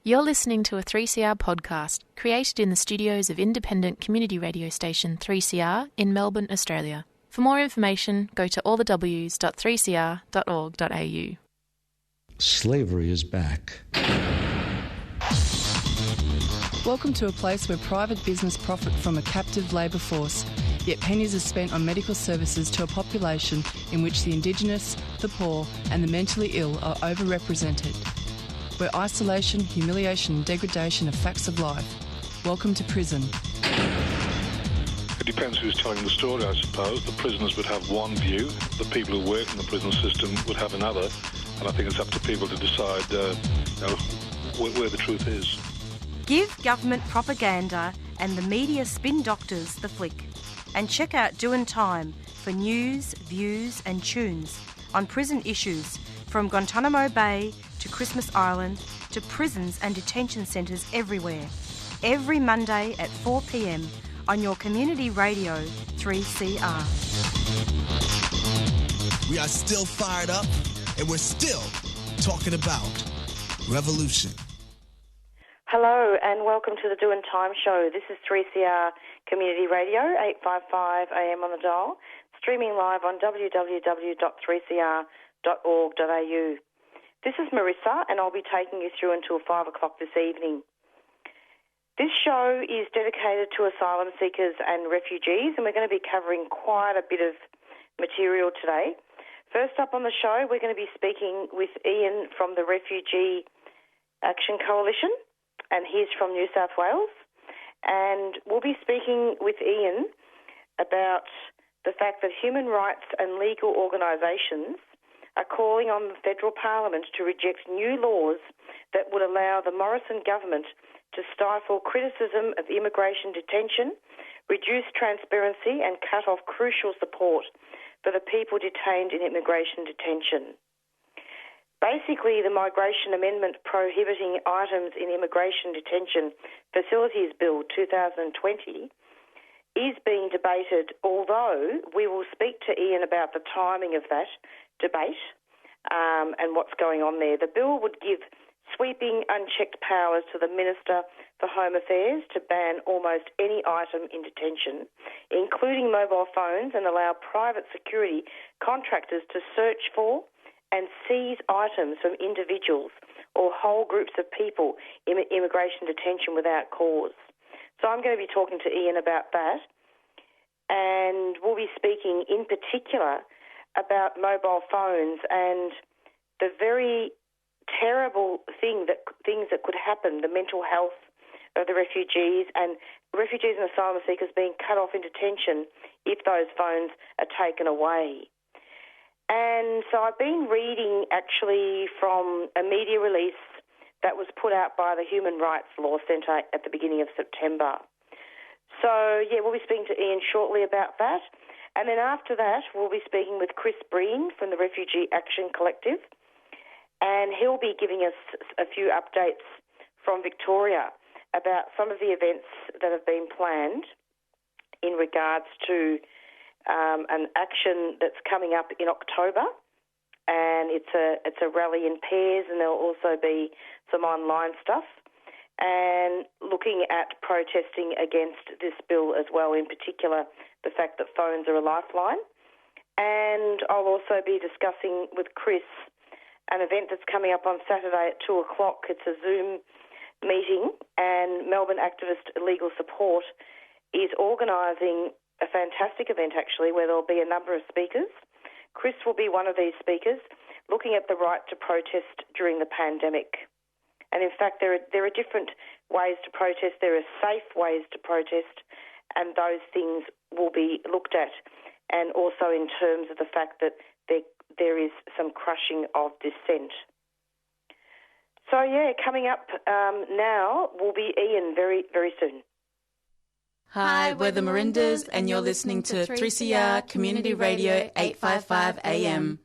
You're listening to a 3CR podcast created in the studios of independent community radio station 3CR in Melbourne, Australia. For more information, go to allthews.3cr.org.au. Slavery is back. Welcome to a place where private business profit from a captive labour force, yet pennies are spent on medical services to a population in which the Indigenous, the poor and the mentally ill are overrepresented. Where isolation, humiliation and degradation are facts of life. Welcome to prison. It depends who's telling the story, I suppose. The prisoners would have one view, the people who work in the prison system would have another, and I think it's up to people to decide where the truth is. Give government propaganda and the media spin doctors the flick. And check out Doin' Time for news, views and tunes on prison issues from Guantanamo Bay to Christmas Island to prisons and detention centres everywhere. Every Monday at 4 p.m. on your community radio 3CR. We are still fired up and we're still talking about revolution. Hello and welcome to the Doin' Time show. This is 3CR Community Radio, 855 AM on the dial, streaming live on www.3cr.org.au. This is Marissa and I'll be taking you through until 5 o'clock this evening. This show is dedicated to asylum seekers and refugees, and we're going to be covering quite a bit of material today. First up on the show, we're going to be speaking with Ian from the Refugee Action Coalition, and he's from New South Wales. And we'll be speaking with Ian about the fact that human rights and legal organisations are calling on the federal parliament to reject new laws that would allow the Morrison government to stifle criticism of immigration detention, reduce transparency and cut off crucial support for the people detained in immigration detention. Basically, the Migration Amendment Prohibiting Items in Immigration Detention Facilities Bill 2020 is being debated, although we will speak to Ian about the timing of that debate and what's going on there. The bill would give sweeping, unchecked powers to the Minister for Home Affairs to ban almost any item in detention, including mobile phones, and allow private security contractors to search for and seize items from individuals or whole groups of people in immigration detention without cause. So I'm going to be talking to Ian about that, and we'll be speaking in particular about mobile phones and the very terrible things that could happen, the mental health of the refugees and asylum seekers being cut off in detention if those phones are taken away. And so I've been reading actually from a media release that was put out by the Human Rights Law Centre at the beginning of September. So, yeah, we'll be speaking to Ian shortly about that. And then after that, we'll be speaking with Chris Breen from the Refugee Action Collective, and he'll be giving us a few updates from Victoria about some of the events that have been planned in regards to an action that's coming up in October, and it's a rally in pairs, and there'll also be some online stuff, and looking at protesting against this bill as well, in particular the fact that phones are a lifeline. And I'll also be discussing with Chris an event that's coming up on Saturday at 2 o'clock. It's a Zoom meeting, and Melbourne Activist Legal Support is organising a fantastic event, actually, where there'll be a number of speakers. Chris will be one of these speakers, looking at the right to protest during the pandemic. And in fact, there are different ways to protest. There are safe ways to protest, and those things will be looked at. And also in terms of the fact that there is some crushing of dissent. So, yeah, coming up now will be Ian very, very soon. Hi, we're the Marindas, and you're listening to 3CR Community Radio 855 AM.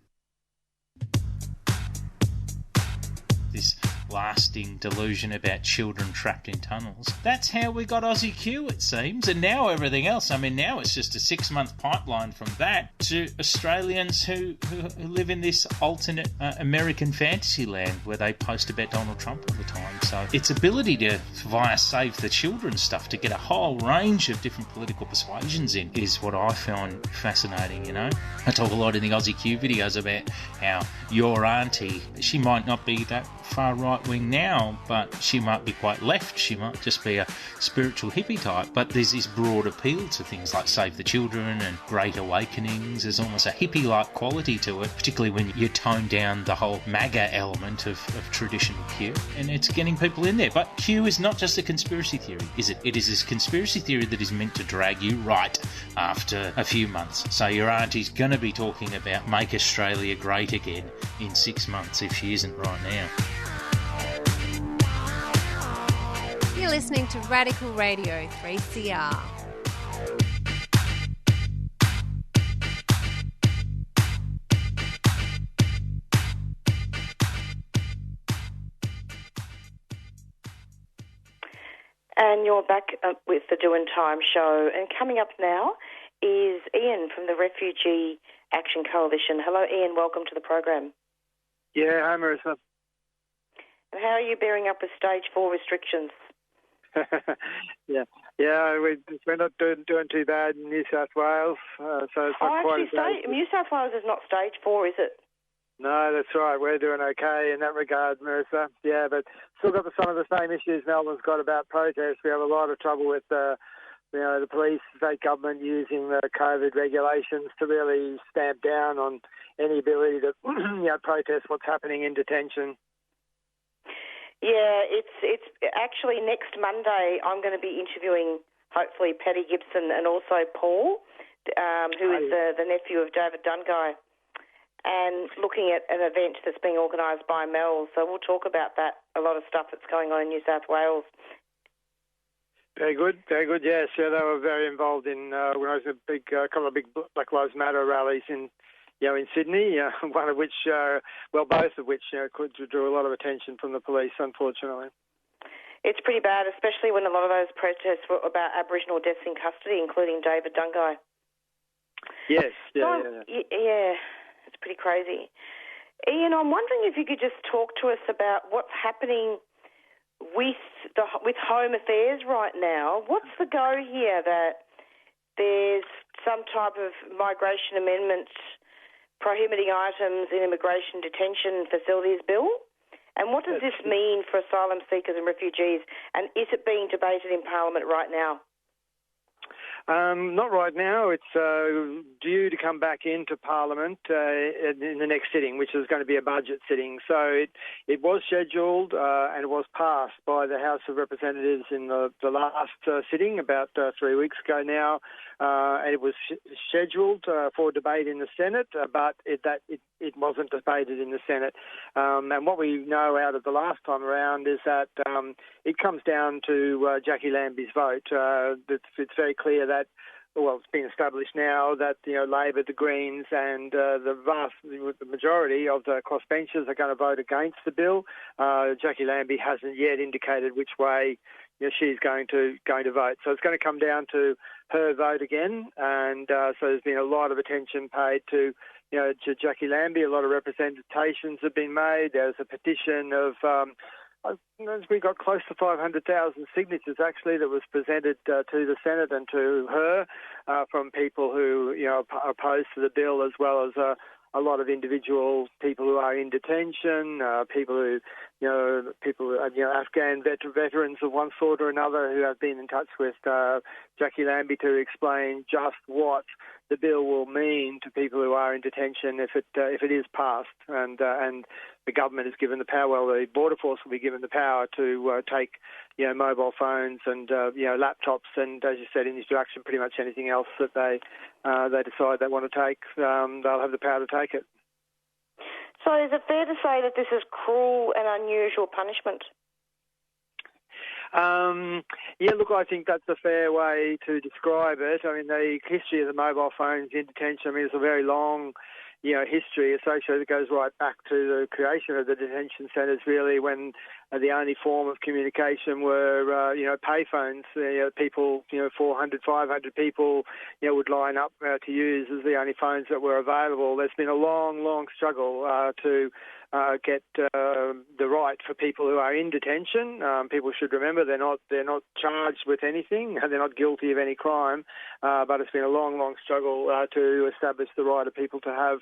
This lasting delusion about children trapped in tunnels. That's how we got Aussie Q, it seems, and now everything else. I mean, now it's just a 6-month pipeline from that to Australians who live in this alternate American fantasy land where they post about Donald Trump all the time. So its ability to, via Save the Children stuff, to get a whole range of different political persuasions in is what I found fascinating, you know. I talk a lot in the Aussie Q videos about how your auntie, she might not be that far right-wing now, but she might be quite left. She might just be a spiritual hippie type, but there's this broad appeal to things like Save the Children and Great Awakenings. There's almost a hippie-like quality to it, particularly when you tone down the whole MAGA element of traditional Q, and it's getting people in there. But Q is not just a conspiracy theory, is it? It is this conspiracy theory that is meant to drag you right after a few months. So your auntie's going to be talking about Make Australia Great Again in 6 months if she isn't right now. You're listening to Radical Radio 3CR. And you're back with the Doing Time show. And coming up now is Ian from the Refugee Action Coalition. Hello, Ian. Welcome to the program. Yeah, hi, Marissa. And how are you bearing up with stage 4 restrictions? yeah, we're not doing too bad in New South Wales. So it's not quite as bad. New South Wales is not stage 4, is it? No, that's right. We're doing okay in that regard, Marissa. Yeah, but still got some of the same issues Melbourne's got about protests. We have a lot of trouble with the police, state government using the COVID regulations to really stamp down on any ability to protest what's happening in detention. Yeah, it's actually next Monday I'm going to be interviewing hopefully Paddy Gibson and also Paul, who is the nephew of David Dungay, and looking at an event that's being organised by Mel. So we'll talk about that, a lot of stuff that's going on in New South Wales. Very good, yes. Yeah, they were very involved in when I was a couple of big Black Lives Matter rallies in Sydney, one of which, both of which drew a lot of attention from the police, unfortunately. It's pretty bad, especially when a lot of those protests were about Aboriginal deaths in custody, including David Dungay. Yes, yeah. It's pretty crazy. Ian, I'm wondering if you could just talk to us about what's happening with Home Affairs right now. What's the go here that there's some type of migration amendment prohibiting items in immigration detention facilities bill? And what does this mean for asylum seekers and refugees? And is it being debated in Parliament right now? Not right now. It's due to come back into Parliament in the next sitting, which is going to be a budget sitting. So it was scheduled and it was passed by the House of Representatives in the last sitting about 3 weeks ago now. And it was scheduled for debate in the Senate, but it wasn't debated in the Senate. And what we know out of the last time around is that it comes down to Jackie Lambie's vote. It's very clear that, it's been established now that Labor, the Greens, and the majority of the crossbenchers are going to vote against the bill. Jackie Lambie hasn't yet indicated which way she's going to vote. So it's going to come down to her vote again, and so there's been a lot of attention paid to Jackie Lambie. A lot of representations have been made. There's a petition of we got close to 500,000 signatures actually that was presented to the Senate and to her from people who are opposed to the bill, as well as a lot of individual people who are in detention, people Afghan veterans of one sort or another who have been in touch with Jackie Lambie to explain just what the bill will mean to people who are in detention if it is passed, and the government is given the power. Well, the Border Force will be given the power to take mobile phones and laptops, and as you said in the introduction, pretty much anything else that they decide they want to take, they'll have the power to take it. So is it fair to say that this is cruel and unusual punishment? I think that's a fair way to describe it. I mean, the history of the mobile phones in detention, it's a very long history associated that goes right back to the creation of the detention centres, really, when the only form of communication were, payphones. People, 400, 500 people, would line up to use as the only phones that were available. There's been a long, long struggle to get the right for people who are in detention. People should remember they're not charged with anything. They're not guilty of any crime, but it's been a long, long struggle to establish the right of people to have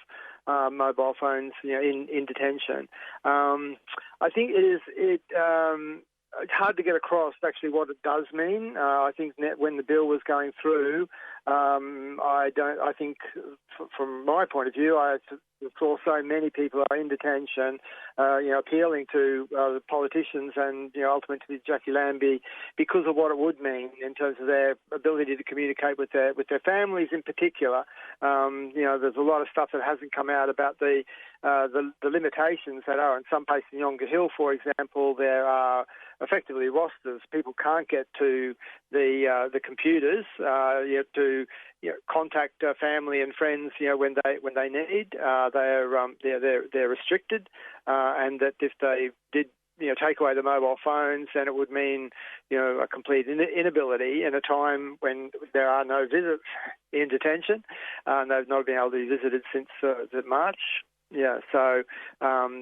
mobile phones, in detention. I think it's hard to get across actually what it does mean. I think when the bill was going through, I think from my point of view, I saw so many people are in detention, appealing to the politicians and, ultimately Jackie Lambie because of what it would mean in terms of their ability to communicate with their families in particular. There's a lot of stuff that hasn't come out about the limitations that are in some places in Yonge Hill, for example. There are effectively rosters. People can't get to the computers to contact family and friends when they need. They're restricted, and that if they did take away the mobile phones, then it would mean a complete inability in a time when there are no visits in detention. They've not been able to be visited since March. Yeah, so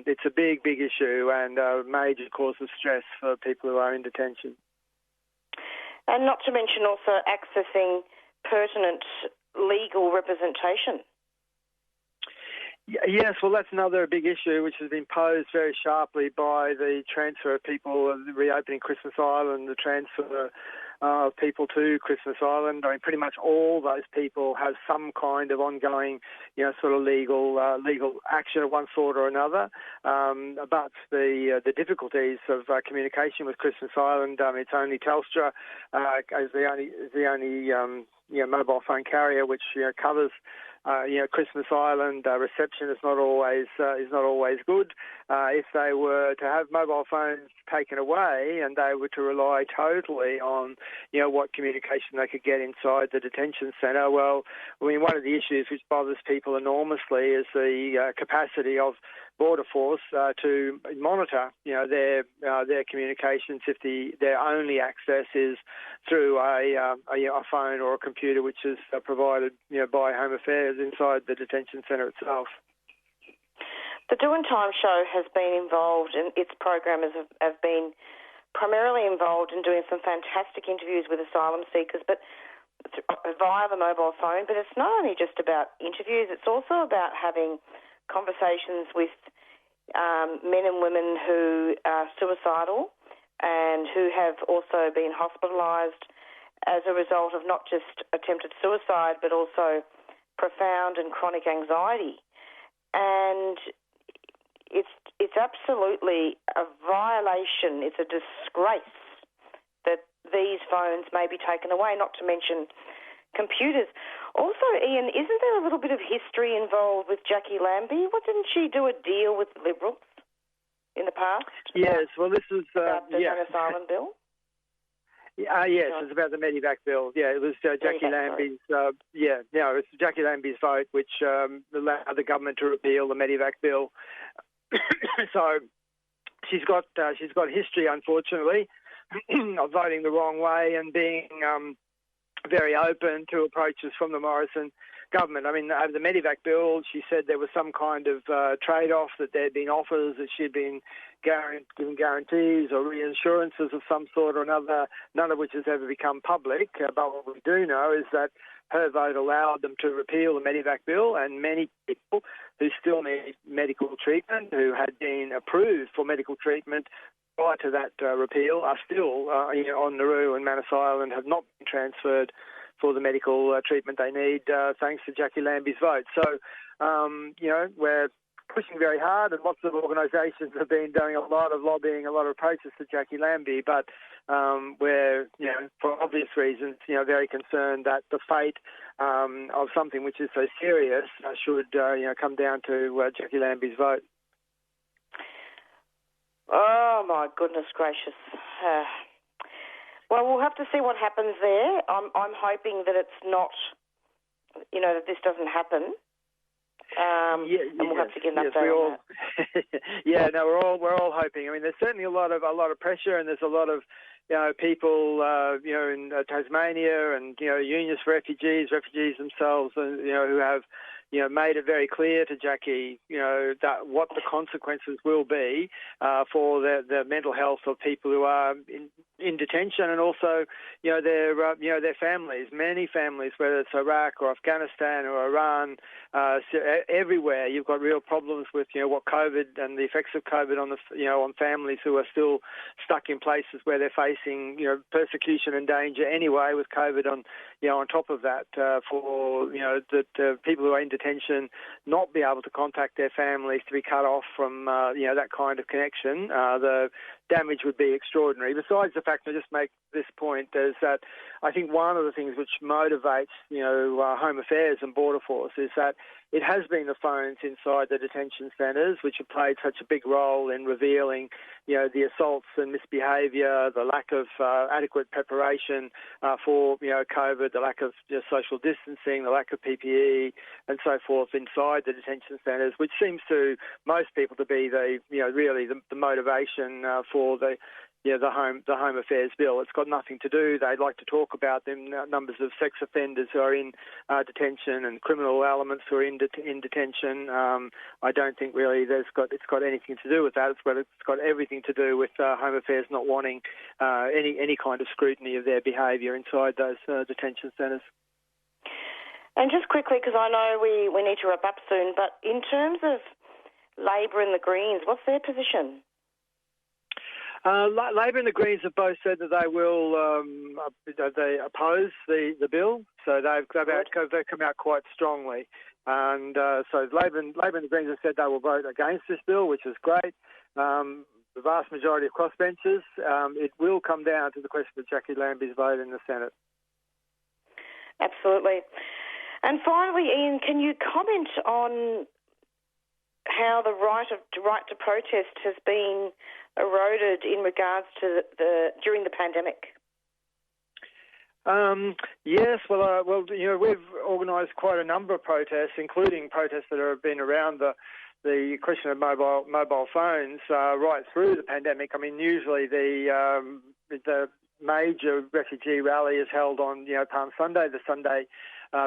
it's a big, big issue and a major cause of stress for people who are in detention. And not to mention also accessing pertinent legal representation. Yes, well, that's another big issue which has been posed very sharply by the transfer of people, the reopening Christmas Island, the transfer of people to Christmas Island. I mean, pretty much all those people have some kind of ongoing, sort of legal action of one sort or another. But the difficulties of communication with Christmas Island, it's only Telstra as the only mobile phone carrier which covers Christmas Island. Reception is not always good. If they were to have mobile phones taken away and they were to rely totally on what communication they could get inside the detention centre, well, I mean, one of the issues which bothers people enormously is the capacity of Border Force to monitor their communications if their only access is through a phone or a computer which is provided by Home Affairs inside the detention centre itself. The Doing Time show has been involved, and its programmers have been primarily involved in doing some fantastic interviews with asylum seekers, but via the mobile phone. But it's not only just about interviews; it's also about having conversations with men and women who are suicidal and who have also been hospitalised as a result of not just attempted suicide but also profound and chronic anxiety. And it's absolutely a violation, it's a disgrace that these phones may be taken away, not to mention computers. Also, Ian, isn't there a little bit of history involved with Jackie Lambie? Didn't she do a deal with the Liberals in the past? Yes, well, this is... about the asylum bill? Yes, it's about the Medivac bill. Yeah, it was Jackie Lambie's... it's Jackie Lambie's vote which allowed the government to repeal the Medivac bill. So she's got history, unfortunately, of voting the wrong way and being... very open to approaches from the Morrison government. I mean, over the Medivac bill, she said there was some kind of trade-off, that there had been offers, that she'd been given guarantees or reinsurances of some sort or another, none of which has ever become public. But what we do know is that her vote allowed them to repeal the Medivac bill, and many people who still need medical treatment, who had been approved for medical treatment prior to that repeal, are still on Nauru and Manus Island, have not been transferred for the medical treatment they need, thanks to Jackie Lambie's vote. So, we're pushing very hard, and lots of organisations have been doing a lot of lobbying, a lot of approaches to Jackie Lambie, but we're, for obvious reasons, very concerned that the fate of something which is so serious should, come down to Jackie Lambie's vote. Oh, my goodness gracious. Well, we'll have to see what happens there. I'm hoping that it's not, that this doesn't happen. and we'll have to get an update on that. We're all hoping. I mean, there's certainly a lot of pressure, and there's a lot of people, in Tasmania, and unions for refugees themselves, and who have made it very clear to Jackie, that what the consequences will be for the mental health of people who are in detention, and also, their families. Many families, whether it's Iraq or Afghanistan or Iran, everywhere you've got real problems with what COVID and the effects of COVID on on families who are still stuck in places where they're facing persecution and danger anyway, with COVID on top of that, for the people who are in detention not be able to contact their families, to be cut off from that kind of connection. The damage would be extraordinary. Besides the fact, I just make this point, is that I think one of the things which motivates Home Affairs and Border Force is that it has been the phones inside the detention centres which have played such a big role in revealing the assaults and misbehaviour, the lack of adequate preparation for COVID, the lack of social distancing, the lack of PPE and so forth inside the detention centres, which seems to most people to be really the motivation for the Home Affairs Bill. It's got nothing to do. They'd like to talk about the numbers of sex offenders who are in detention and criminal elements who are in detention. I don't think really it's got anything to do with that. It's got everything to do with Home Affairs not wanting any kind of scrutiny of their behaviour inside those detention centres. And just quickly, because I know we need to wrap up soon, but in terms of Labor and the Greens, what's their position? Labor and the Greens have both said that they will they oppose the bill, so they've come out quite strongly. And so Labor and the Greens have said they will vote against this bill, which is great. The vast majority of crossbenchers, it will come down to the question of Jackie Lambie's vote in the Senate. Absolutely. And finally, Ian, can you comment on how the right to protest has been eroded in regards to during the pandemic? Yes, we've organised quite a number of protests, including protests that have been around the question of mobile phones right through the pandemic. I mean, usually the major refugee rally is held on Palm Sunday, the Sunday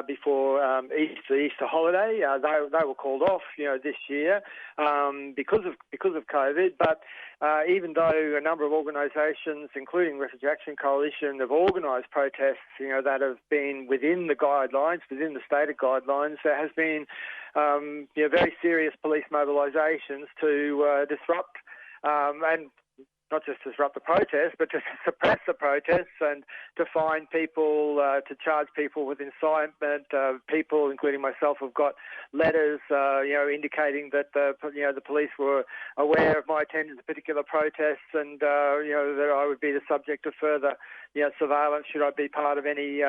before the Easter holiday. They were called off this year because of COVID. But even though a number of organisations, including Refugee Action Coalition, have organised protests that have been within the guidelines, within the stated guidelines, there has been very serious police mobilisations to disrupt and not just disrupt the protest, but to suppress the protests and to fine people, to charge people with incitement. People, including myself, have got letters, indicating that the police were aware of my attendance at particular protests, and that I would be the subject of further surveillance should I be part of any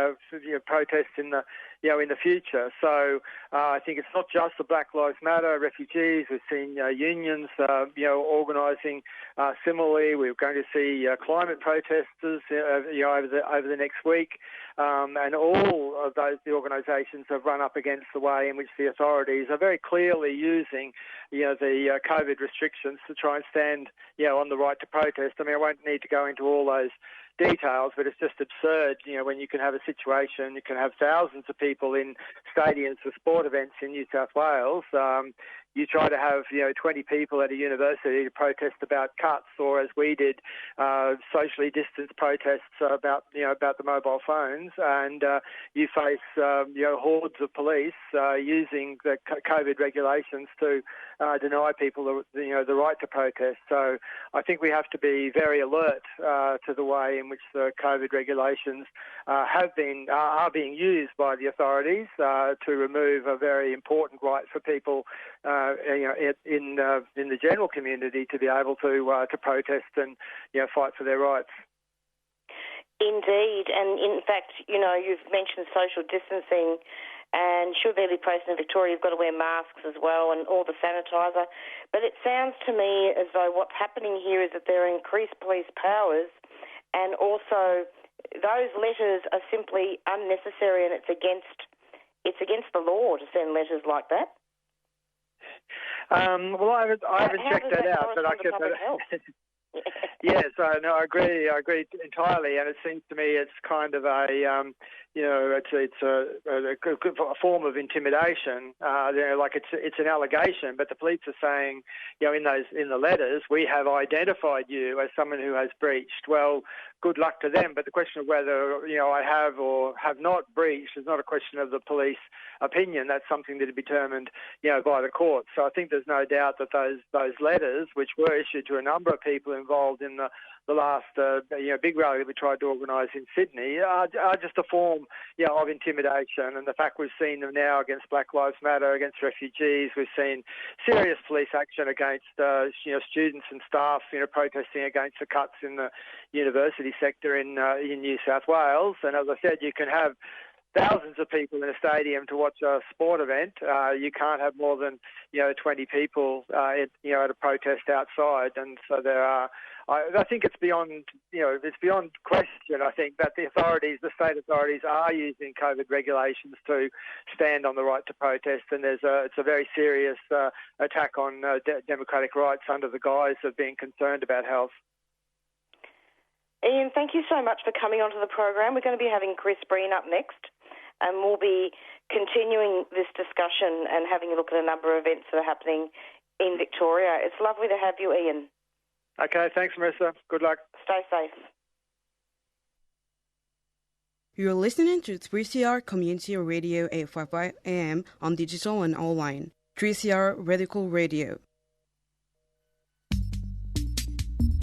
protests in the future. So I think it's not just the Black Lives Matter refugees. We've seen unions, organising similarly. We're going to see climate protesters, over the next week, and all of the organisations have run up against the way in which the authorities are very clearly using, the COVID restrictions to try and stand, on the right to protest. I mean, I won't need to go into all those details, but it's just absurd, when you can have a situation, you can have thousands of people in stadiums for sport events in New South Wales. You try to have, 20 people at a university to protest about cuts, or as we did, socially distanced protests about the mobile phones, and you face, hordes of police using the COVID regulations to deny people the right to protest. So I think we have to be very alert to the way in which the COVID regulations are being used by the authorities to remove a very important right for people in the general community to be able to protest and fight for their rights. Indeed, and in fact, you've mentioned social distancing, and should there be places in Victoria, you've got to wear masks as well and all the sanitizer. But it sounds to me as though what's happening here is that there are increased police powers, and also those letters are simply unnecessary, and it's against the law to send letters like that. Well, I haven't checked that out, but I kept that. Yes, I agree entirely, and it seems to me it's kind of a, it's a form of intimidation. Like it's an allegation, but the police are saying, in the letters, we have identified you as someone who has breached. Well, good luck to them, but the question of whether I have or have not breached is not a question of the police opinion. That's something that is determined by the court. So I think there's no doubt that those letters, which were issued to a number of people involved in the last big rally that we tried to organise in Sydney, are just a form of intimidation. And the fact we've seen them now against Black Lives Matter, against refugees, we've seen serious police action against students and staff protesting against the cuts in the university sector in New South Wales. And as I said, you can have thousands of people in a stadium to watch a sport event. You can't have more than 20 people at a protest outside, and so there are. I think it's beyond question. I think that the state authorities, are using COVID regulations to stand on the right to protest, and it's a very serious attack on democratic rights under the guise of being concerned about health. Ian, thank you so much for coming onto the program. We're going to be having Chris Breen up next, and we'll be continuing this discussion and having a look at a number of events that are happening in Victoria. It's lovely to have you, Ian. Okay, thanks, Marissa. Good luck. Stay safe. You're listening to 3CR Community Radio 855 AM on digital and online. 3CR Radical Radio.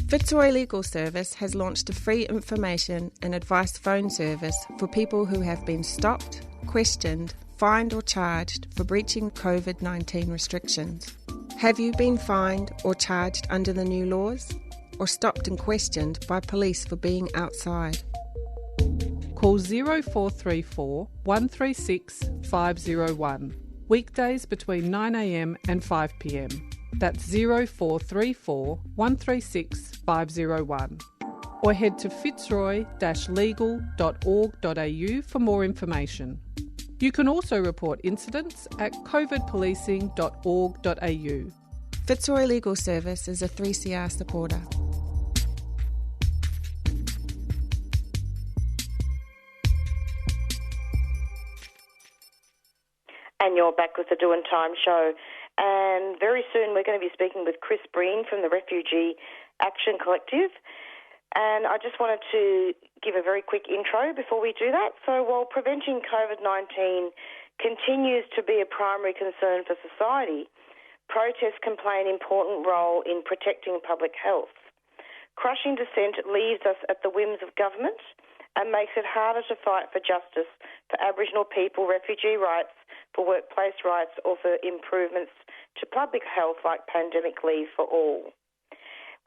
Fitzroy Legal Service has launched a free information and advice phone service for people who have been stopped, questioned, fined or charged for breaching COVID-19 restrictions. Have you been fined or charged under the new laws, or stopped and questioned by police for being outside? Call 0434 136 501. Weekdays between 9am and 5pm. That's 0434 136 501. Or head to fitzroy-legal.org.au for more information. You can also report incidents at covidpolicing.org.au. Fitzroy Legal Service is a 3CR supporter. And you're back with the Doing Time show. And very soon we're going to be speaking with Chris Breen from the Refugee Action Collective. And I just wanted to give a very quick intro before we do that. So while preventing COVID-19 continues to be a primary concern for society, protests can play an important role in protecting public health. Crushing dissent leaves us at the whims of government and makes it harder to fight for justice for Aboriginal people, refugee rights, for workplace rights, or for improvements to public health like pandemic leave for all.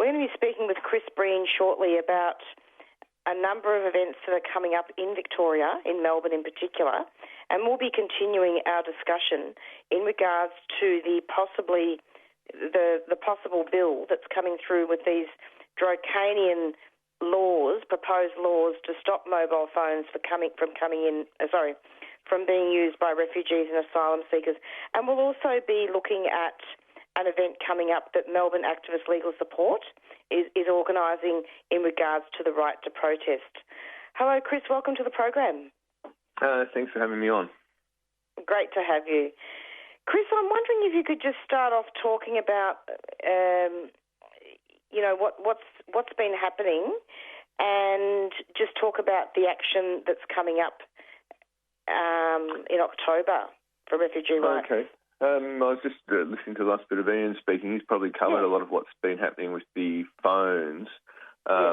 We're going to be speaking with Chris Breen shortly about a number of events that are coming up in Victoria, in Melbourne in particular, and we'll be continuing our discussion in regards to the possible bill that's coming through with these draconian proposed laws to stop mobile phones from being used by refugees and asylum seekers. And we'll also be looking at an event coming up that Melbourne Activist Legal Support is organising in regards to the right to protest. Hello, Chris. Welcome to the program. Thanks for having me on. Great to have you. Chris, I'm wondering if you could just start off talking about, what's been happening, and just talk about the action that's coming up in October for refugee rights. Okay. I was just listening to the last bit of Ian speaking. He's probably covered a lot of what's been happening with the phones,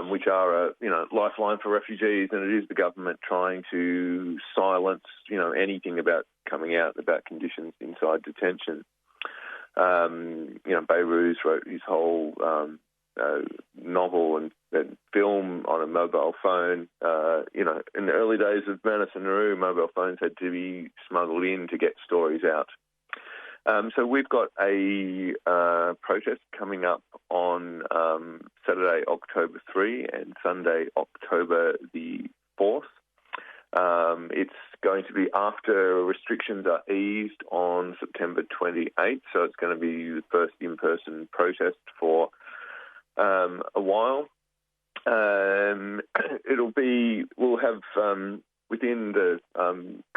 which are a lifeline for refugees, and it is the government trying to silence anything about coming out about conditions inside detention. Beirut wrote his whole novel and film on a mobile phone. In the early days of Madison Nauru, mobile phones had to be smuggled in to get stories out. So we've got a protest coming up on Saturday, October 3 and Sunday, October the 4th. It's going to be after restrictions are eased on September 28th, so it's going to be the first in-person protest for a while. We'll have within the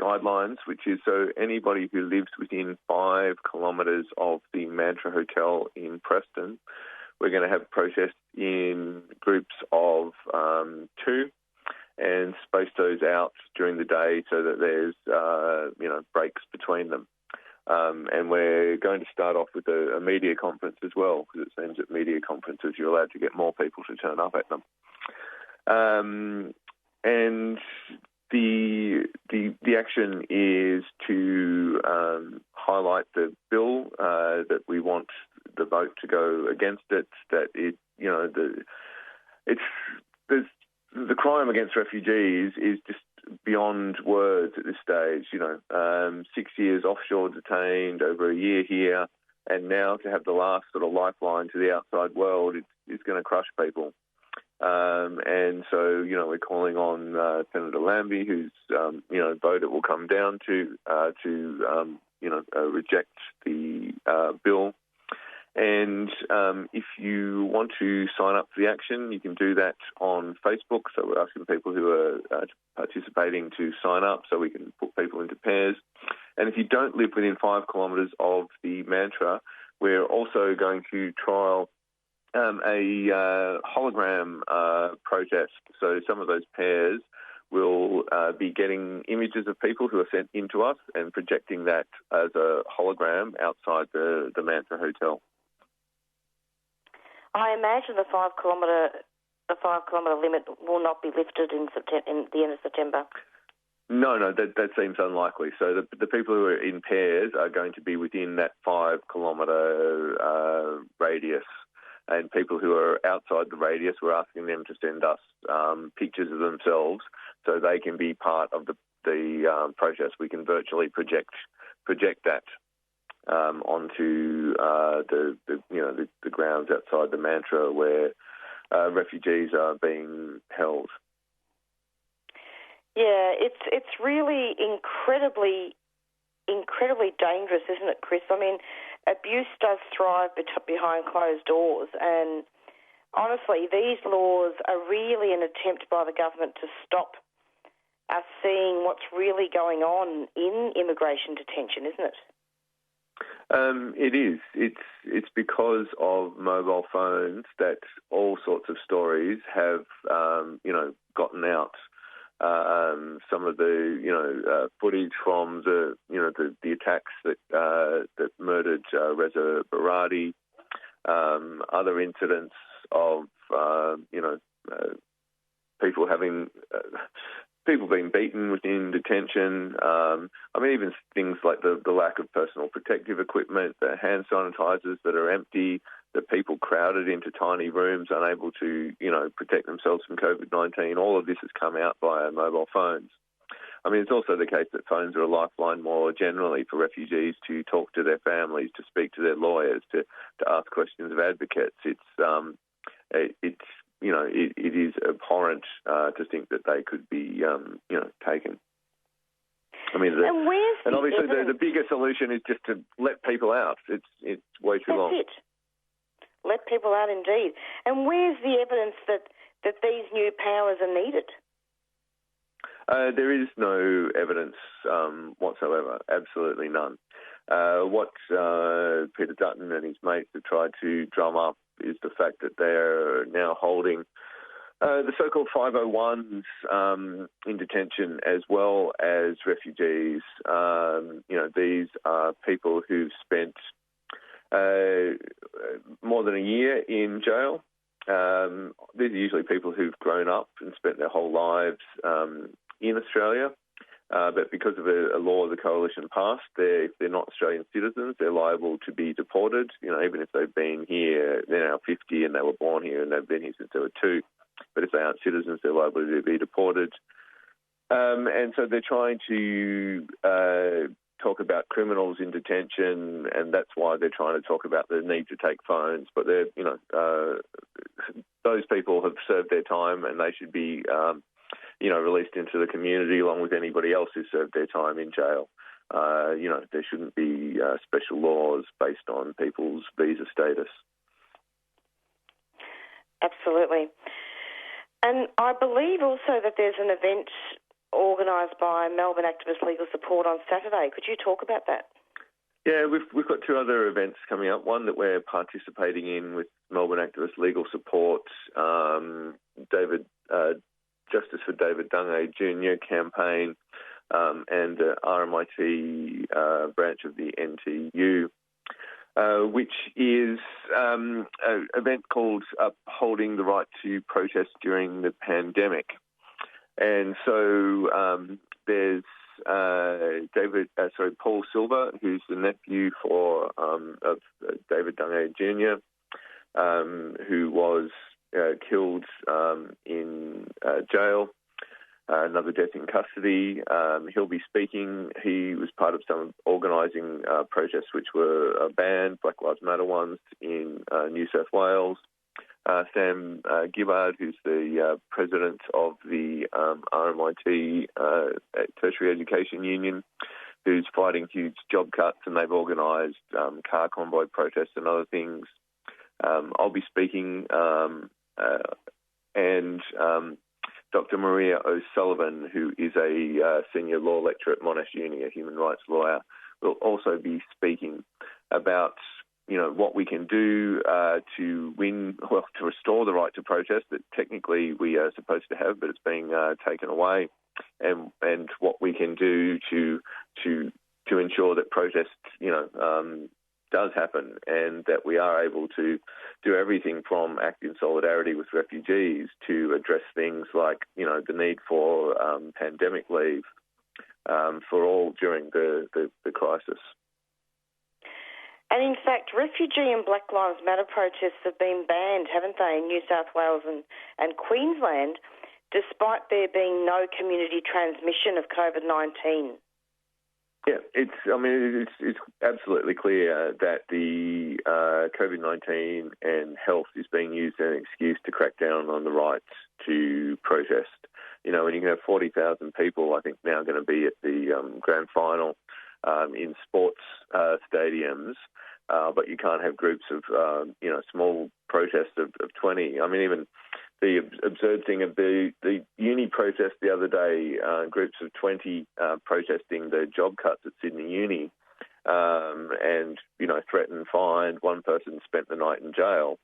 guidelines, which is so anybody who lives within 5 kilometres of the Mantra Hotel in Preston, we're going to have protests in groups of 2 and space those out during the day so that there's, breaks between them. And we're going to start off with a media conference as well, because it seems at media conferences you're allowed to get more people to turn up at them. And the action is to highlight the bill that we want the vote to go against it. That the crime against refugees is just beyond words at this stage. 6 years offshore detained, over a year here, and now to have the last sort of lifeline to the outside world, it's going to crush people. And so, we're calling on Senator Lambie, whose, vote it will come down to reject the bill. And if you want to sign up for the action, you can do that on Facebook. So we're asking people who are participating to sign up so we can put people into pairs. And if you don't live within 5 kilometres of the Mantra, we're also going to trial a hologram protest. So some of those pairs will be getting images of people who are sent into us and projecting that as a hologram outside the Mantra Hotel. I imagine the 5 kilometre limit will not be lifted in the end of September. No, that seems unlikely. So the people who are in pairs are going to be within that 5 kilometre radius. And people who are outside the radius, we're asking them to send us pictures of themselves so they can be part of the protest. We can virtually project that onto the grounds outside the Mantra where refugees are being held. Yeah, it's really incredibly dangerous, isn't it, Chris? I mean, abuse does thrive behind closed doors, and honestly, these laws are really an attempt by the government to stop us seeing what's really going on in immigration detention, isn't it? It is. It's because of mobile phones that all sorts of stories have, gotten out. Some of the footage from the attacks that murdered Reza Barati, other incidents of people being beaten within detention. Even things like the lack of personal protective equipment, the hand sanitizers that are empty, the people crowded into tiny rooms, unable to, protect themselves from COVID-19. All of this has come out via mobile phones. It's also the case that phones are a lifeline more generally for refugees to talk to their families, to speak to their lawyers, to ask questions of advocates. It is abhorrent to think that they could be, taken. And obviously the bigger solution is just to let people out. It's way too long. That's it. Let people out indeed. And where's the evidence that these new powers are needed? There is no evidence whatsoever, absolutely none. What Peter Dutton and his mates have tried to drum up is the fact that they're now holding the so-called 501s in detention as well as refugees. These are people who've spent more than a year in jail. These are usually people who've grown up and spent their whole lives in Australia, but because of a law the Coalition passed, if they're not Australian citizens, they're liable to be deported. Even if they've been here, they're now 50 and they were born here and they've been here since they were 2. But if they aren't citizens, they're liable to be deported. And so they're trying to talk about criminals in detention, and that's why they're trying to talk about the need to take phones. But those people have served their time, and they should be released into the community along with anybody else who served their time in jail. There shouldn't be special laws based on people's visa status. Absolutely. And I believe also that there's an event organised by Melbourne Activist Legal Support on Saturday. Could you talk about that? Yeah, we've got two other events coming up. One that we're participating in with Melbourne Activist Legal Support, Justice for David Dungay Jr. campaign, and the RMIT branch of the NTU, which is an event called Upholding the Right to Protest During the Pandemic. And so there's Paul Silver, who's the nephew of David Dungay Jr., who was killed in jail, another death in custody. He'll be speaking. He was part of some organising protests which were banned, Black Lives Matter ones, in New South Wales. Sam Gibbard, who's the president of the RMIT Tertiary Education Union, who's fighting huge job cuts, and they've organised car convoy protests and other things. I'll be speaking, and Dr. Maria O'Sullivan, who is a senior law lecturer at Monash Uni, a human rights lawyer, will also be speaking about what we can do to restore the right to protest that technically we are supposed to have, but it's being taken away, and what we can do to ensure that protest, does happen, and that we are able to do everything from act in solidarity with refugees to address things like, the need for pandemic leave for all during the crisis. And in fact, refugee and Black Lives Matter protests have been banned, haven't they, in New South Wales and Queensland, despite there being no community transmission of COVID-19. Yeah, it's absolutely clear that the COVID-19 and health is being used as an excuse to crack down on the right to protest. When you can have 40,000 people, I think, now going to be at the grand final in sports stadiums, but you can't have groups of, small protests of 20. I mean, even the absurd thing of the uni protest the other day, groups of 20 protesting the job cuts at Sydney Uni, and, threatened, fined. One person spent the night in jail,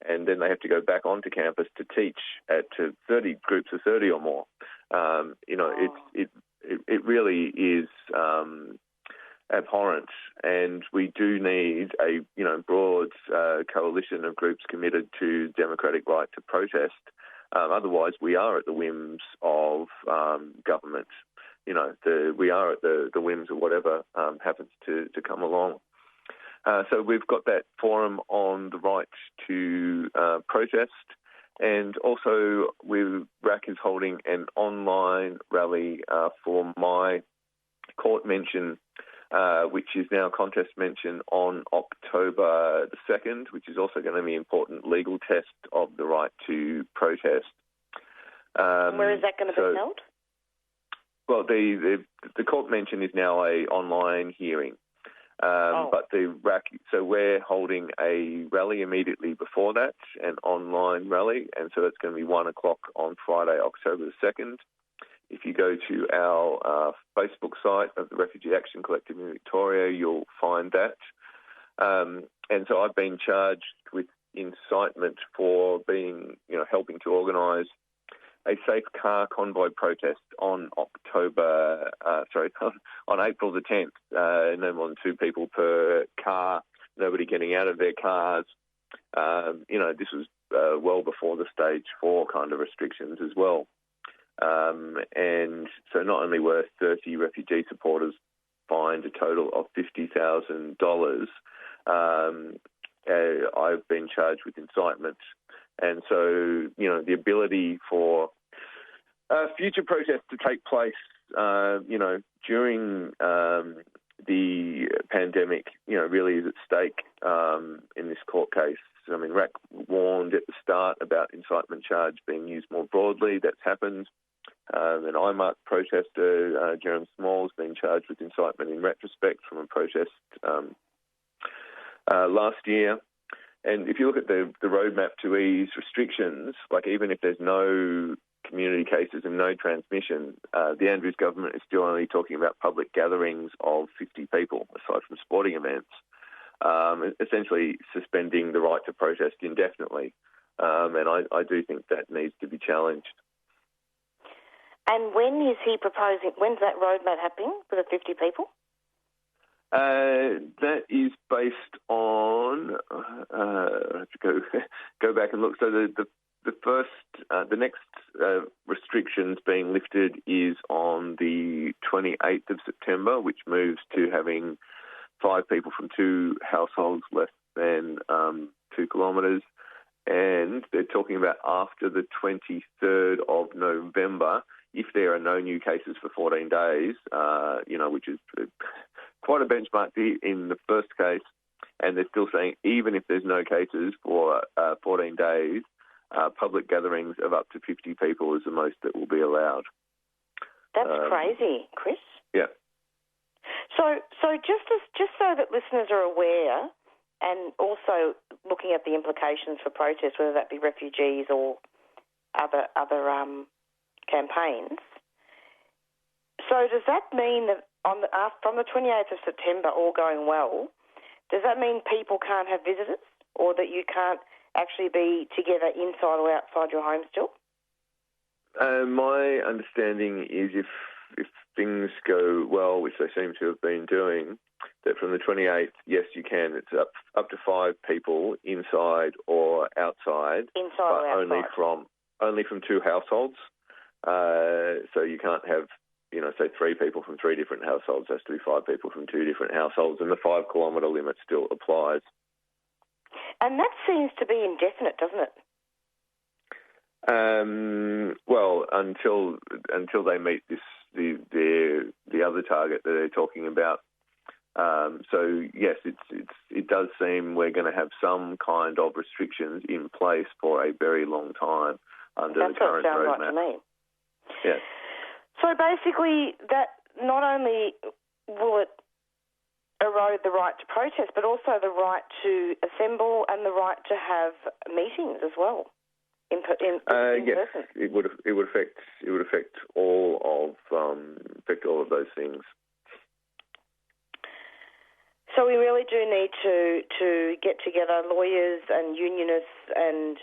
and then they have to go back onto campus to teach to 30 groups of 30 or more. It really is abhorrent, and we do need a broad coalition of groups committed to democratic right to protest. Otherwise, we are at the whims of government. We are at the whims of whatever happens to come along. So we've got that forum on the right to protest, and also RAC is holding an online rally for my court mention, which is now contest mention, on October the 2nd, which is also going to be an important legal test of the right to protest. And where is that going to be held? Well, the court mention is now a online hearing. But the RAC, so we're holding a rally immediately before that, an online rally, and so it's going to be 1 o'clock on Friday, October the 2nd. If you go to our Facebook site of the Refugee Action Collective in Victoria, you'll find that. And so I've been charged with incitement for helping to organise a safe car convoy protest on April the 10th. No more than 2 people per car, nobody getting out of their cars. This was well before the stage 4 kind of restrictions as well. And so not only were 30 refugee supporters fined a total of $50,000, I've been charged with incitement. And so, the ability for future protests to take place, during the pandemic, really is at stake in this court case. I mean, RAC warned at the start about incitement charge being used more broadly. That's happened. An IMARC protester, Jeremy Small's been charged with incitement in retrospect from a protest last year. And if you look at the roadmap to ease restrictions, like even if there's no community cases and no transmission, the Andrews government is still only talking about public gatherings of 50 people, aside from sporting events, essentially suspending the right to protest indefinitely. And I do think that needs to be challenged. And when is he proposing, when's that roadmap happening for the 50 people? That is based on, I have to go back and look. So the next restrictions being lifted is on the 28th of September, which moves to having 5 people from 2 households less than 2 kilometres. And they're talking about after the 23rd of November, if there are no new cases for 14 days, which is quite a benchmark in the first case. And they're still saying even if there's no cases for 14 days, public gatherings of up to 50 people is the most that will be allowed. That's crazy, Chris. Yeah. So just so that listeners are aware, and also looking at the implications for protests, whether that be refugees or other campaigns. So does that mean that from the 28th of September, all going well, does that mean people can't have visitors, or that you can't actually be together inside or outside your home still? My understanding is if things go well, which they seem to have been doing, that from the 28th, yes, you can. It's up to 5 people inside or outside, but only from 2 households. So you can't have, say 3 people from 3 different households. It has to be 5 people from 2 different households, and the 5-kilometre limit still applies. And that seems to be indefinite, doesn't it? Well, until they meet the other target that they're talking about. So yes, it does seem we're going to have some kind of restrictions in place for a very long time under the current roadmap. That's what it sounds like to me. Yeah. So basically, that not only will it erode the right to protest, but also the right to assemble and the right to have meetings as well. In yes, person. it would affect all of those things. So we really do need to get together, lawyers and unionists and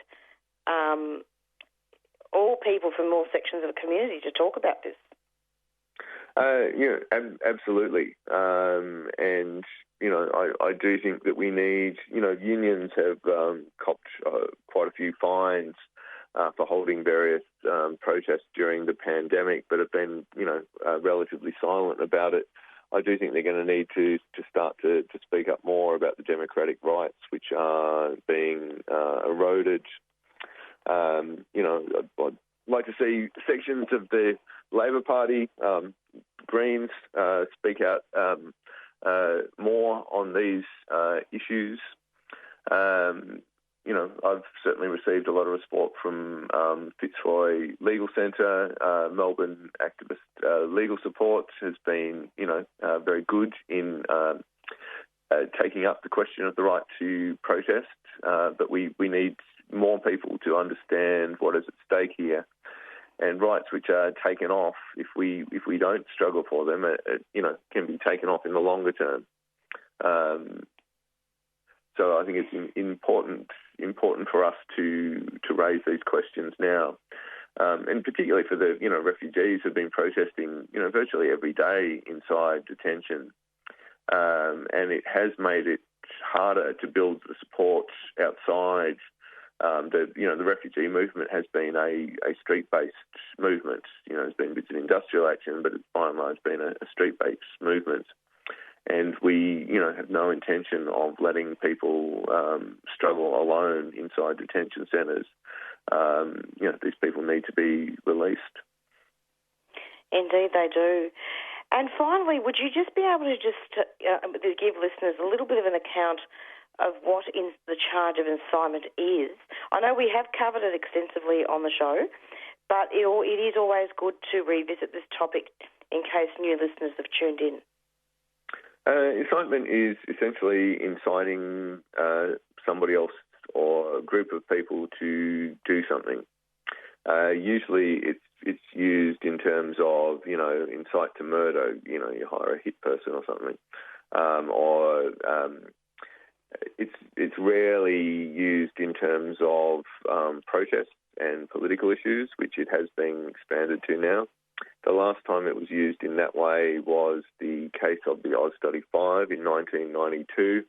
all people from all sections of the community, to talk about this. Absolutely. And I do think that we need. Unions have copped quite a few fines for holding various protests during the pandemic, but have been relatively silent about it. I do think they're going to need to start to speak up more about the democratic rights which are being eroded. I'd like to see sections of the Labor Party, Greens, speak out more on these issues. I've certainly received a lot of support from Fitzroy Legal Centre. Melbourne activist legal support has been, very good in taking up the question of the right to protest. But we need more people to understand what is at stake here, and rights which are taken off if we don't struggle for them, can be taken off in the longer term. So I think it's important for us to raise these questions now, and particularly for the refugees who've been protesting virtually every day inside detention, and it has made it harder to build the support outside. The refugee movement has been a street-based movement. There's been bits of industrial action, but it's by and large been a street-based movement. And we, have no intention of letting people struggle alone inside detention centres. These people need to be released. Indeed, they do. And finally, would you just be able to give listeners a little bit of an account of what the charge of incitement is? I know we have covered it extensively on the show, But it is always good to revisit this topic in case new listeners have tuned in. Incitement is essentially inciting somebody else or a group of people to do something. Usually it's used in terms of, incite to murder, you hire a hit person or something. It's rarely used in terms of protests and political issues, which it has been expanded to now. The last time it was used in that way was the case of the Oz Study 5 in 1992,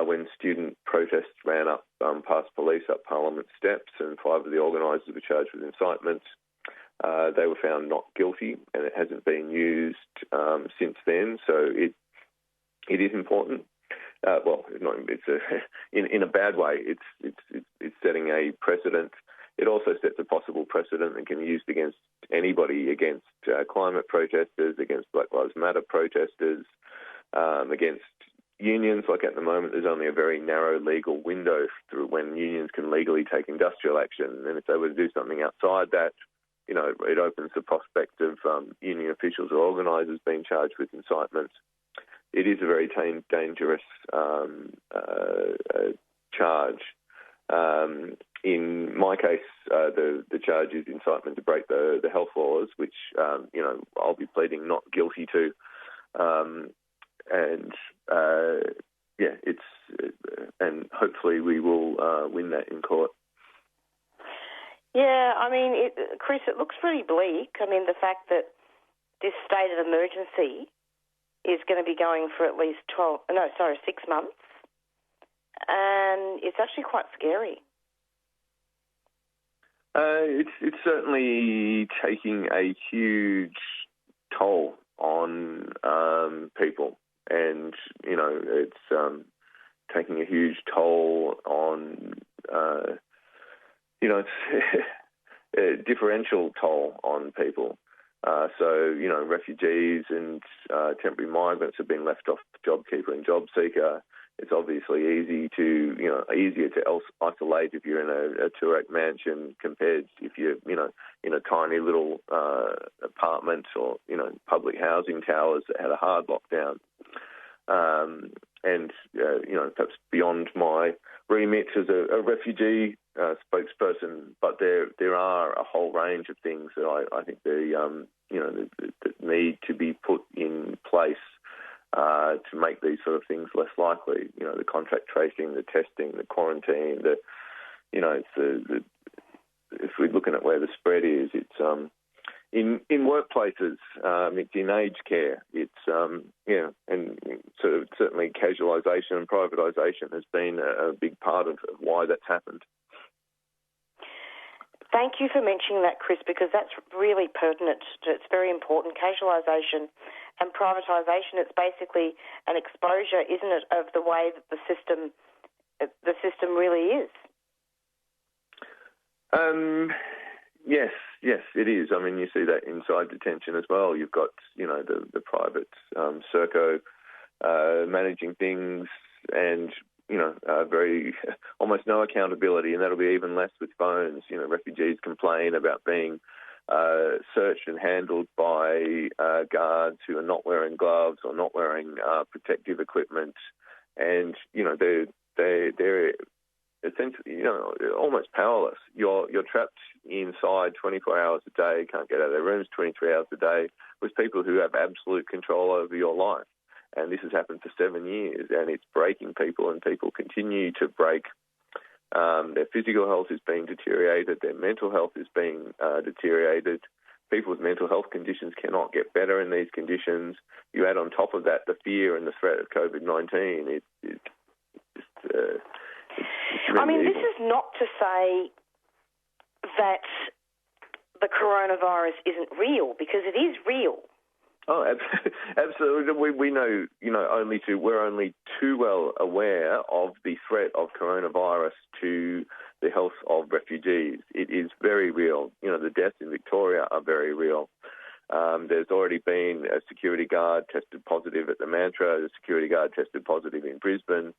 when student protests ran up past police up Parliament steps, and 5 of the organisers were charged with incitement. They were found not guilty, and it hasn't been used since then. So it is important. In a bad way. It's setting a precedent. It also sets a possible precedent that can be used against anybody, against climate protesters, against Black Lives Matter protesters, against unions. Like at the moment, there's only a very narrow legal window through when unions can legally take industrial action. And if they were to do something outside that, it opens the prospect of union officials or organisers being charged with incitement. It is a very dangerous charge. In my case, the charge is incitement to break the health laws, which I'll be pleading not guilty to, and hopefully we will win that in court. Yeah, Chris, it looks pretty bleak. The fact that this state of emergency is going to be going for at least 6 months, and it's actually quite scary. It's certainly taking a huge toll on people, and it's taking a huge toll on it's a differential toll on people. Refugees and temporary migrants have been left off JobKeeper and JobSeeker. It's obviously easier to isolate if you're in a two-rack mansion compared if you're, in a tiny little apartment or, public housing towers that had a hard lockdown. Perhaps beyond my remit as a refugee spokesperson, but there are a whole range of things that I think that need to be put in place to make these sort of things less likely. The contact tracing, the testing, the quarantine, if we're looking at where the spread is, it's in workplaces, it's in aged care, it's and sort of certainly casualisation and privatisation has been a big part of why that's happened. Thank you for mentioning that, Chris, because that's really pertinent. It's very important. Casualisation and privatisation, it's basically an exposure, isn't it, of the way that the system really is? Yes, it is. You see that inside detention as well. You've got, the private Serco managing things and, very almost no accountability, and that'll be even less with phones. Refugees complain about being searched and handled by guards who are not wearing gloves or not wearing protective equipment, and they're essentially almost powerless. You're trapped inside 24 hours a day, can't get out of their rooms 23 hours a day, with people who have absolute control over your life. And this has happened for 7 years, and it's breaking people, and people continue to break. Their physical health is being deteriorated, their mental health is being deteriorated. People's mental health conditions cannot get better in these conditions. You add on top of that the fear and the threat of COVID-19. This is not to say that the coronavirus isn't real, because it is real. Oh, absolutely. We know, we're only too well aware of the threat of coronavirus to the health of refugees. It is very real. The deaths in Victoria are very real. There's already been a security guard tested positive at the Mantra. The security guard tested positive in Brisbane.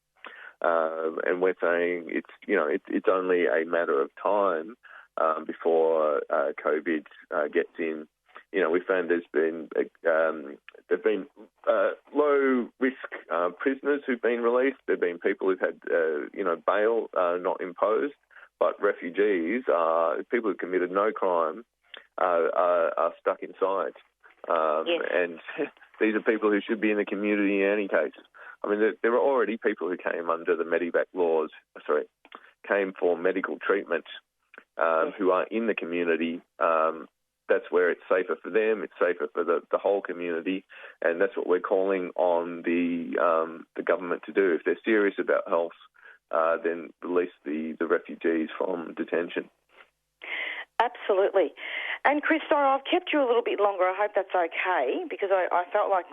And we're saying it's only a matter of time before COVID gets in. You know, we found there've been low risk prisoners who've been released. There've been people who've had bail not imposed, but refugees people who've committed no crime are stuck inside. And these are people who should be in the community in any case. I mean, there are already people who came under the Medivac laws, came for medical treatment, who are in the community. That's where it's safer for them, it's safer for the whole community, and that's what we're calling on the government to do. If they're serious about health, then release the refugees from detention. Absolutely. And Chris, sorry, I've kept you a little bit longer. I hope that's okay, because I felt like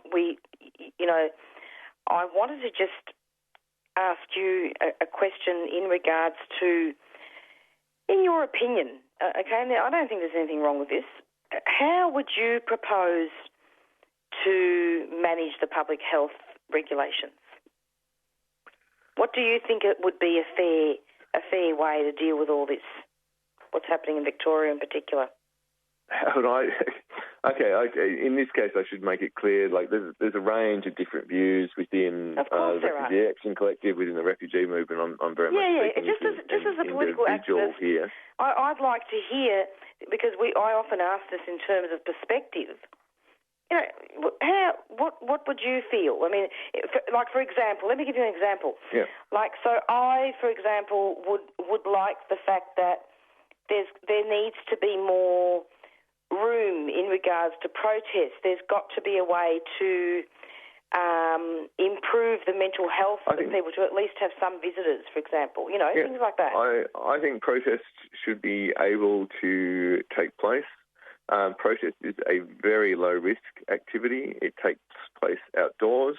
I wanted to just ask you a question in regards to, in your opinion, now I don't think there's anything wrong with this, how would you propose to manage the public health regulations? What do you think it would be a fair way to deal with all this? What's happening in Victoria in particular? How would I? Okay. In this case, I should make it clear. Like, there's a range of different views within the Refugee Action Collective, within the refugee movement. I'm very much speaking just as a political activist here. I'd like to hear, because I often ask this in terms of perspective. You know, what would you feel? I mean, for example, let me give you an example. Yeah. So I, for example, would like the fact that there needs to be more room in regards to protests. There's got to be a way to improve the mental health of people, to at least have some visitors, for example, things like that. I think protests should be able to take place. Protest is a very low-risk activity. It takes place outdoors.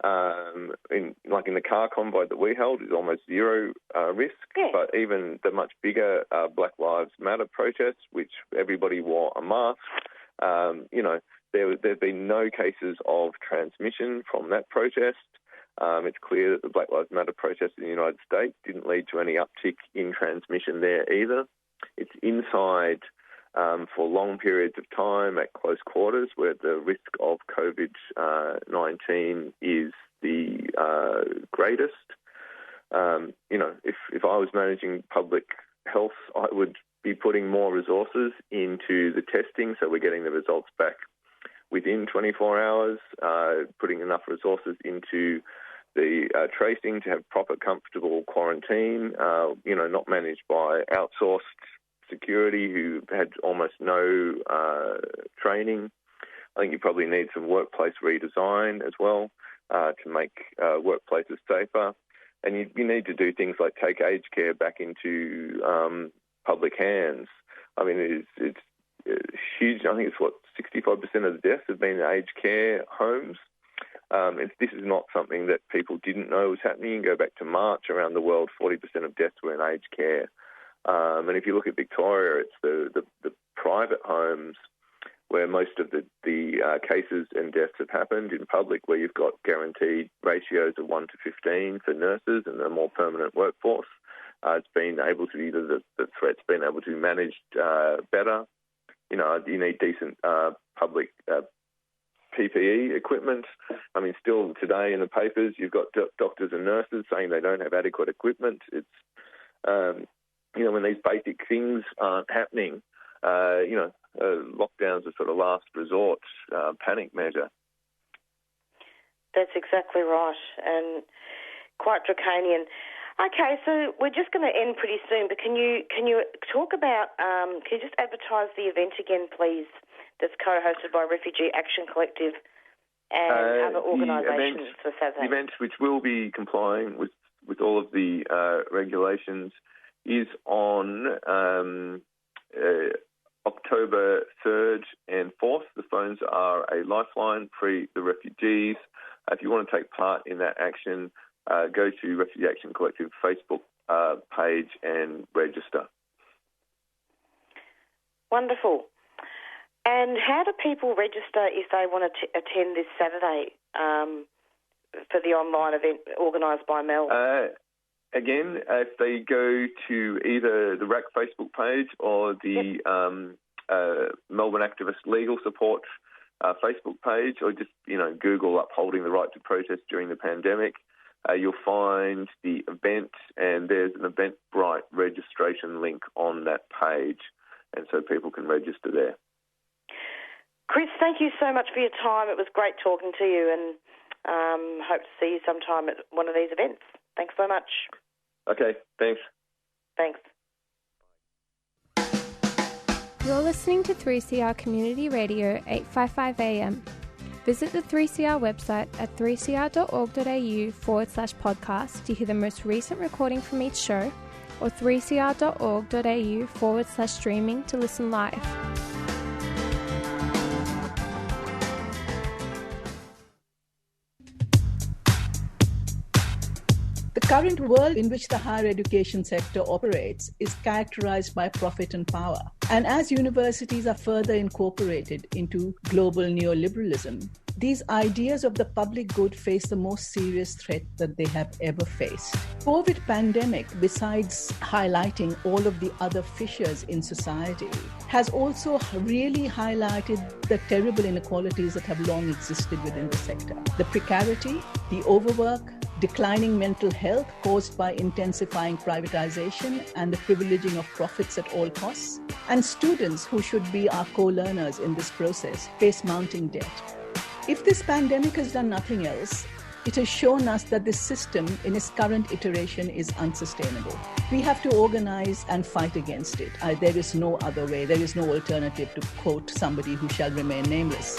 In the car convoy that we held, is almost zero risk. Yeah. But even the much bigger Black Lives Matter protests, which everybody wore a mask, there've been no cases of transmission from that protest. It's clear that the Black Lives Matter protest in the United States didn't lead to any uptick in transmission there either. It's inside for long periods of time at close quarters, where the risk of COVID-19 is the greatest. If I was managing public health, I would be putting more resources into the testing, so we're getting the results back within 24 hours, putting enough resources into the tracing to have proper, comfortable quarantine, not managed by outsourced security who had almost no training. I think you probably need some workplace redesign as well to make workplaces safer. And you need to do things like take aged care back into public hands. I mean, it's huge. I think it's 65% of the deaths have been in aged care homes. This is not something that people didn't know was happening. Go back to March, around the world, 40% of deaths were in aged care. And if you look at Victoria, it's the private homes where most of the cases and deaths have happened. In public, where you've got guaranteed ratios of 1 to 15 for nurses and a more permanent workforce. It's been able to, the threat's been able to be managed better. You need decent public PPE equipment. I mean, still today in the papers, you've got doctors and nurses saying they don't have adequate equipment. It's, when these basic things aren't happening, lockdowns are sort of last resort panic measure. That's exactly right, and quite draconian. Okay, so we're just going to end pretty soon, but can you talk about, can you just advertise the event again, please, that's co-hosted by Refugee Action Collective and other organisations for Saturday? The event, which will be complying with all of the regulations, is on October 3rd and 4th. The phones are a lifeline for the refugees. If you want to take part in that action, go to Refugee Action Collective Facebook page and register. Wonderful. And how do people register if they want to attend this Saturday for the online event organised by Mel? again, if they go to either the RAC Facebook page or the Melbourne Activist Legal Support Facebook page, or just, Google upholding the right to protest during the pandemic, you'll find the event, and there's an Eventbrite registration link on that page, and so people can register there. Chris, thank you so much for your time. It was great talking to you, and hope to see you sometime at one of these events. Thanks so much. Okay, thanks. Thanks. You're listening to 3CR Community Radio 855 AM. Visit the 3CR website at 3cr.org.au/podcast to hear the most recent recording from each show, or 3cr.org.au/streaming to listen live. The current world in which the higher education sector operates is characterized by profit and power. And as universities are further incorporated into global neoliberalism, these ideas of the public good face the most serious threat that they have ever faced. COVID pandemic, besides highlighting all of the other fissures in society, has also really highlighted the terrible inequalities that have long existed within the sector. The precarity, the overwork, declining mental health caused by intensifying privatization and the privileging of profits at all costs, and students who should be our co-learners in this process face mounting debt. If this pandemic has done nothing else, it has shown us that this system in its current iteration is unsustainable. We have to organize and fight against it. There is no other way. There is no alternative, to quote somebody who shall remain nameless.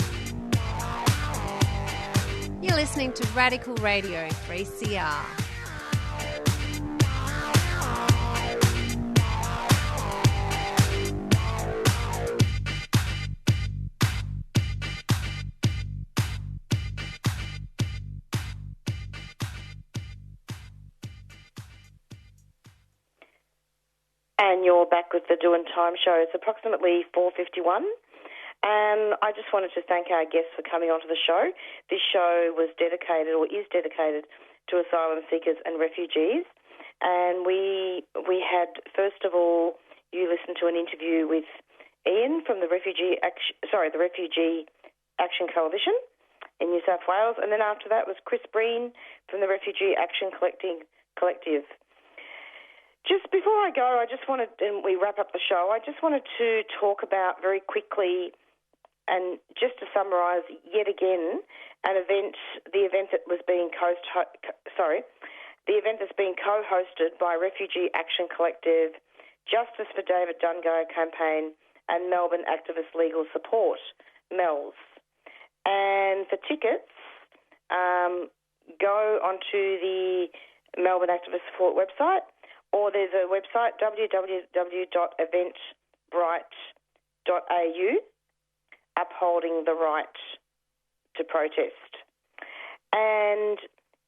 You're listening to Radical Radio 3CR. And you're back with the Doing Time show. It's approximately 4:51. And I just wanted to thank our guests for coming onto the show. This show was dedicated, or is dedicated, to asylum seekers and refugees. And we had, first of all, you listened to an interview with Ian from the Refugee Action Coalition in New South Wales. And then after that was Chris Breen from the Refugee Action Collective. Just before I go, and we wrap up the show, I just wanted to talk about very quickly, and just to summarise yet again, the event that's being co-hosted by Refugee Action Collective, Justice for David Dungay campaign, and Melbourne Activist Legal Support, MELS. And for tickets, go onto the Melbourne Activist Support website, or there's a website, www.eventbrite.au, upholding the right to protest. And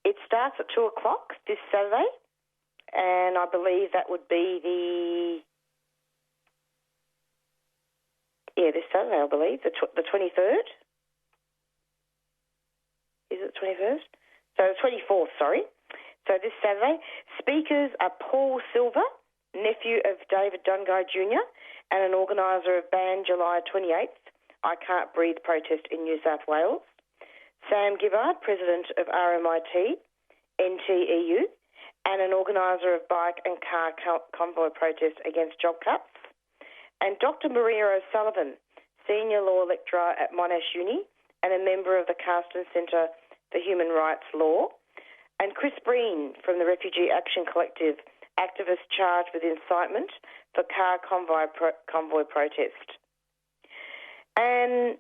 it starts at 2 o'clock this Saturday, and I believe that would be this Saturday, I believe, the 23rd. Is it the 21st? So the 24th, sorry. So this Saturday, speakers are Paul Silver, nephew of David Dungay Jr., and an organiser of Ban July 28th, I Can't Breathe protest in New South Wales. Sam Gibbard, president of RMIT, NTEU, and an organiser of bike and car convoy protest against job cuts. And Dr. Maria O'Sullivan, senior law lecturer at Monash Uni and a member of the Carston Centre for Human Rights Law. And Chris Breen from the Refugee Action Collective, activist charged with incitement for car convoy protest. And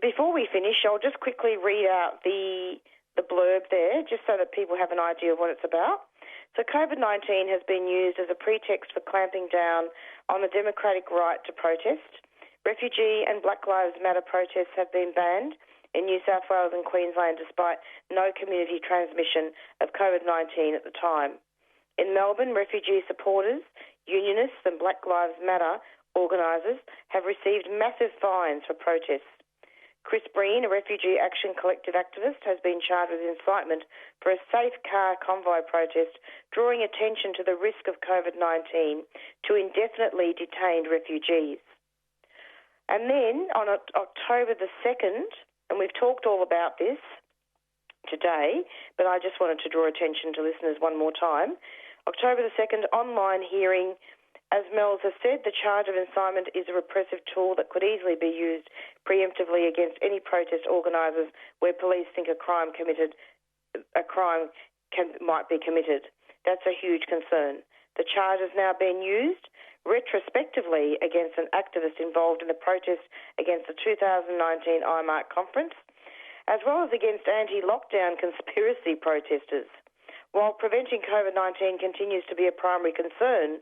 before we finish, I'll just quickly read out the blurb there, just so that people have an idea of what it's about. So COVID-19 has been used as a pretext for clamping down on the democratic right to protest. Refugee and Black Lives Matter protests have been banned in New South Wales and Queensland despite no community transmission of COVID-19 at the time. In Melbourne, refugee supporters, unionists and Black Lives Matter organisers have received massive fines for protests. Chris Breen, a Refugee Action Collective activist, has been charged with incitement for a safe car convoy protest, drawing attention to the risk of COVID-19 to indefinitely detained refugees. And then on October the 2nd, and we've talked all about this today, but I just wanted to draw attention to listeners one more time. October the 2nd, online hearing. As Mel's has said, the charge of incitement is a repressive tool that could easily be used preemptively against any protest organisers where police think a crime might be committed. That's a huge concern. The charge has now been used retrospectively against an activist involved in the protest against the 2019 IMARC conference, as well as against anti-lockdown conspiracy protesters. While preventing COVID-19 continues to be a primary concern,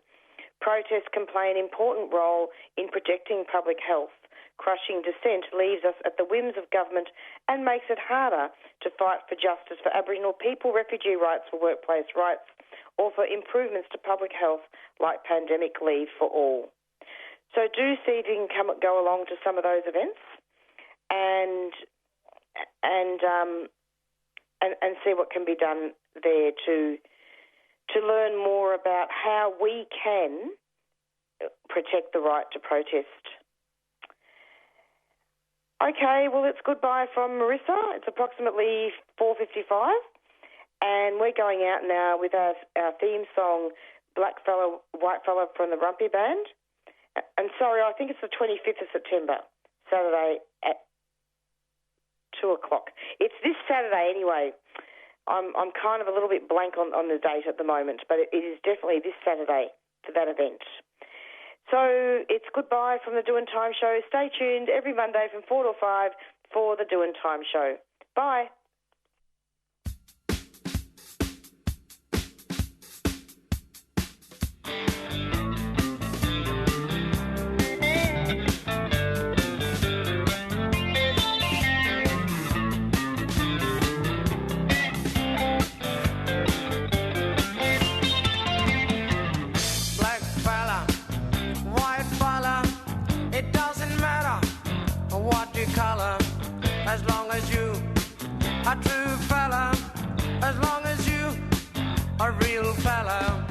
protests can play an important role in protecting public health. Crushing dissent leaves us at the whims of government and makes it harder to fight for justice for Aboriginal people, refugee rights for workplace rights, or for improvements to public health like pandemic leave for all. So do see if you can go along to some of those events and see what can be done there to learn more about how we can protect the right to protest. Okay, well, it's goodbye from Marissa. It's approximately 4:55, and we're going out now with our theme song, Black Fella, White Fella from the Rumpy Band. And sorry, I think it's the 25th of September, Saturday at 2 o'clock. It's this Saturday anyway. I'm kind of a little bit blank on the date at the moment, but it is definitely this Saturday for that event. So it's goodbye from the Doin' Time Show. Stay tuned every Monday from 4 to 5 for the Doin' Time Show. Bye. As long as you a true fella, as long as you a real fella.